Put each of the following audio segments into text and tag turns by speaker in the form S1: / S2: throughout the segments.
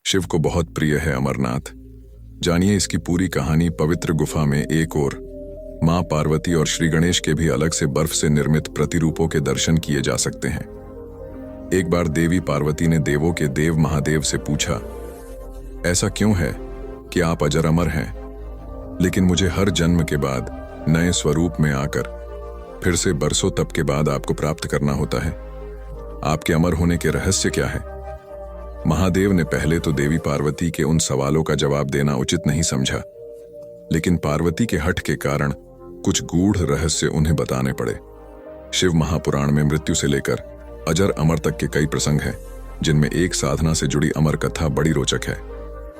S1: शिव को बहुत प्रिय है अमरनाथ। जानिए इसकी पूरी कहानी। पवित्र गुफा में एक ओर मां पार्वती और श्री गणेश के भी अलग से बर्फ से निर्मित प्रतिरूपों के दर्शन किए जा सकते हैं। एक बार देवी पार्वती ने देवों के देव महादेव से पूछा, ऐसा क्यों है कि आप अजर अमर हैं, लेकिन मुझे हर जन्म के बाद नए स्वरूप में आकर फिर से बरसों तप के बाद आपको प्राप्त करना होता है। आपके अमर होने के रहस्य क्या है? महादेव ने पहले तो देवी पार्वती के उन सवालों का जवाब देना उचित नहीं समझा, लेकिन पार्वती के हठ के कारण कुछ गूढ़ रहस्य उन्हें बताने पड़े। शिव महापुराण में मृत्यु से लेकर अजर अमर तक के कई प्रसंग हैं, जिनमें एक साधना से जुड़ी अमर कथा बड़ी रोचक है,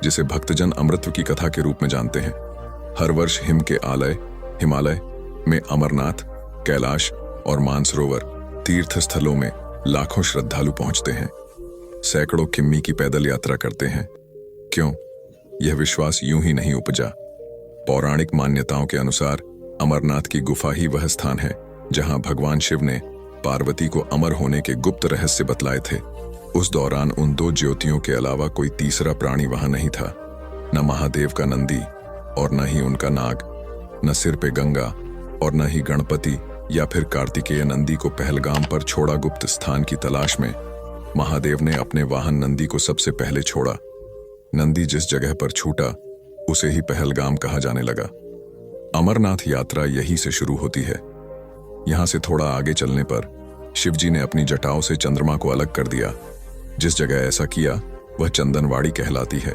S1: जिसे भक्तजन अमृत की कथा के रूप में जानते हैं। हर वर्ष हिम के आलय हिमालय में अमरनाथ, कैलाश और मानसरोवर तीर्थ स्थलों में लाखों श्रद्धालु पहुंचते हैं। सैकड़ों किम्मी की पैदल यात्रा करते हैं। क्यों? यह विश्वास यूं ही नहीं उपजा। पौराणिक मान्यताओं के अनुसार अमरनाथ की गुफा ही वह स्थान है जहां भगवान शिव ने पार्वती को अमर होने के गुप्त रहस्य बतलाए थे। उस दौरान उन दो ज्योतियों के अलावा कोई तीसरा प्राणी वहां नहीं था। न महादेव का नंदी और न ही उनका नाग, न सिर पे गंगा और न ही गणपति या फिर कार्तिकेय। नंदी को पहलगाम पर छोड़ा। गुप्त स्थान की तलाश में महादेव ने अपने वाहन नंदी को सबसे पहले छोड़ा। नंदी जिस जगह पर छूटा उसे ही पहलगाम कहा जाने लगा। अमरनाथ यात्रा यही से शुरू होती है। यहां से थोड़ा आगे चलने पर शिवजी ने अपनी जटाओं से चंद्रमा को अलग कर दिया। जिस जगह ऐसा किया वह चंदनवाड़ी कहलाती है।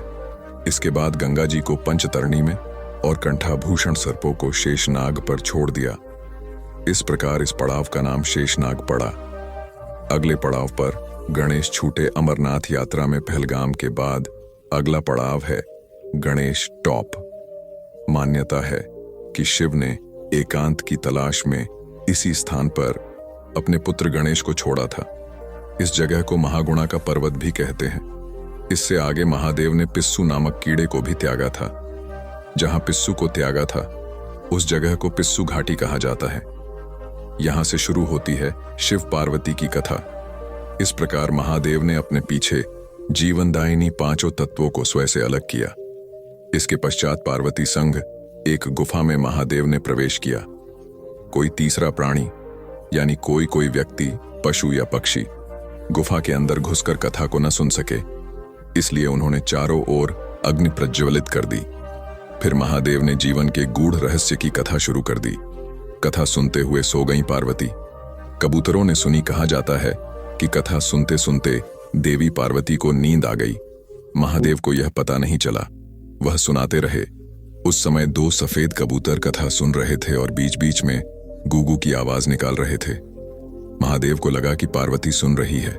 S1: इसके बाद गंगा जी को पंचतरणी में और कंठाभूषण सर्पों को शेषनाग पर छोड़ दिया। इस प्रकार इस पड़ाव का नाम शेषनाग पड़ा। अगले पड़ाव पर गणेश छूटे। अमरनाथ यात्रा में पहलगाम के बाद अगला पड़ाव है गणेश टॉप। मान्यता है कि शिव ने एकांत की तलाश में इसी स्थान पर अपने पुत्र गणेश को छोड़ा था। इस जगह को महागुणा का पर्वत भी कहते हैं। इससे आगे महादेव ने पिस्सू नामक कीड़े को भी त्यागा था। जहां पिस्सू को त्यागा था उस जगह को पिस्सू घाटी कहा जाता है। यहां से शुरू होती है शिव पार्वती की कथा। इस प्रकार महादेव ने अपने पीछे जीवनदायिनी पांचों तत्वों को स्वयं से अलग किया। इसके पश्चात पार्वती संग एक गुफा में महादेव ने प्रवेश किया। कोई तीसरा प्राणी यानी कोई व्यक्ति, पशु या पक्षी गुफा के अंदर घुसकर कथा को न सुन सके, इसलिए उन्होंने चारों ओर अग्नि प्रज्वलित कर दी। फिर महादेव ने जीवन के गूढ़ रहस्य की कथा शुरू कर दी। कथा सुनते हुए सो गई पार्वती। कबूतरों ने सुनी। कहा जाता है कि कथा सुनते सुनते देवी पार्वती को नींद आ गई। महादेव को यह पता नहीं चला, वह सुनाते रहे। उस समय दो सफेद कबूतर कथा सुन रहे थे और बीच बीच में गूगू की आवाज निकाल रहे थे। महादेव को लगा कि पार्वती सुन रही है।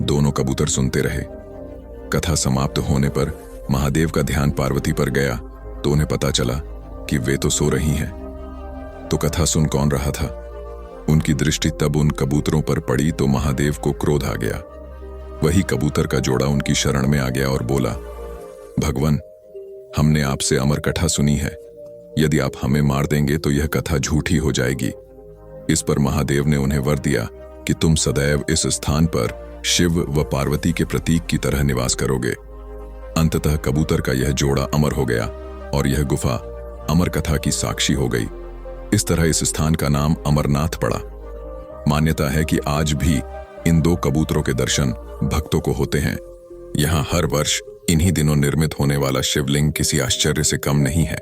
S1: दोनों कबूतर सुनते रहे। कथा समाप्त होने पर महादेव का ध्यान पार्वती पर गया तो उन्हें पता चला कि वे तो सो रही हैं। तो कथा सुन कौन रहा था? उनकी दृष्टि तब उन कबूतरों पर पड़ी तो महादेव को क्रोध आ गया। वही कबूतर का जोड़ा उनकी शरण में आ गया और बोला, भगवान, हमने आपसे अमर कथा सुनी है। यदि आप हमें मार देंगे तो यह कथा झूठी हो जाएगी। इस पर महादेव ने उन्हें वर दिया कि तुम सदैव इस स्थान पर शिव व पार्वती के प्रतीक की तरह निवास करोगे। अंततः कबूतर का यह जोड़ा अमर हो गया और यह गुफा अमर कथा की साक्षी हो गई। इस तरह इस स्थान का नाम अमरनाथ पड़ा। मान्यता है कि आज भी इन दो कबूतरों के दर्शन भक्तों को होते हैं। यहाँ हर वर्ष इन्हीं दिनों निर्मित होने वाला शिवलिंग किसी आश्चर्य से कम नहीं है।